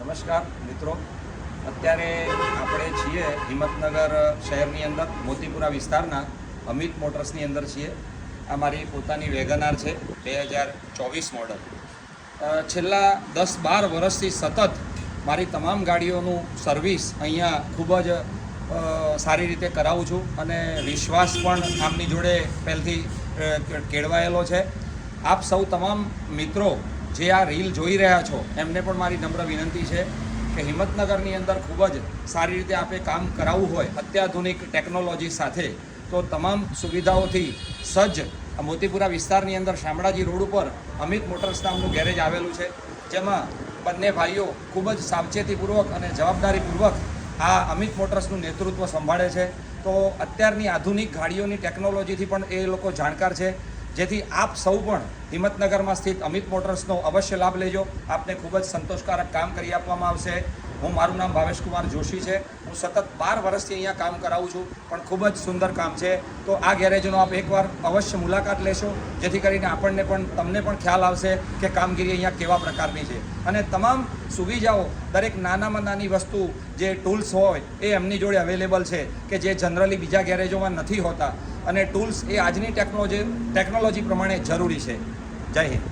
નમસ્કાર મિત્રો, અત્યારે આપણે છીએ હિંમતનગર શહેરની અંદર મોતીપુરા વિસ્તારના અમિત મોટર્સની અંદર છીએ. આ મારી પોતાની વેગનાર છે 2024 મોડલ. છેલ્લા 10-12 વર્ષથી સતત મારી તમામ ગાડીઓનું સર્વિસ અહીંયા ખૂબ જ સારી રીતે કરાવું છું અને વિશ્વાસ પણ આમની જોડે પહેલથી કેળવાયેલો છે. આપ સૌ તમામ મિત્રો જે આ રીલ જોઈ રહ્યા છો એમને પણ મારી નમ્ર વિનંતી છે કે હિંમતનગરની અંદર ખૂબ જ સારી રીતે આપણે કામ કરાવવું હોય અત્યાધુનિક ટેકનોલોજી સાથે તો તમામ સુવિધાઓથી સજ્જ મોતીપુરા વિસ્તારની અંદર શામળાજી રોડ ઉપર અમિત મોટર્સ નામનું ગેરેજ આવેલું છે, જેમાં બંને ભાઈઓ ખૂબ જ સાવચેતીપૂર્વક અને જવાબદારીપૂર્વક આ અમિત મોટર્સનું નેતૃત્વ સંભાળે છે. તો અત્યારની આધુનિક ગાડીઓની ટેકનોલોજીથી પણ એ લોકો જાણકાર છે, જેથી આપ સૌ પણ હિંમતનગરમાં સ્થિત અમિત મોટર્સનો અવશ્ય લાભ લેજો. આપને ખૂબ જ સંતોષકારક કામ કરી આપવામાં આવશે. મારું નામ ભાવેશ કુમાર જોશી છે. હું સતત 12 વર્ષથી અહીંયા કામ કરાવું છું, પણ ખૂબ જ સુંદર કામ છે. તો આ ગેરેજનો આપ એકવાર અવશ્ય મુલાકાત લેશો, જેથી કરીને તમને પણ ખ્યાલ આવશે કે કામગીરી અહીંયા કેવા પ્રકારની છે. અને તમામ સુવિધાઓ, દરેક નાનામાં નાની વસ્તુ જે ટૂલ્સ હોય એ એમની જોડે અવેલેબલ છે કે જે જનરલી બીજા ગેરેજોમાં નથી હોતા. અને ટૂલ્સ એ આજની ટેકનોલોજી પ્રમાણે જરૂરી છે. જય હિન્દ.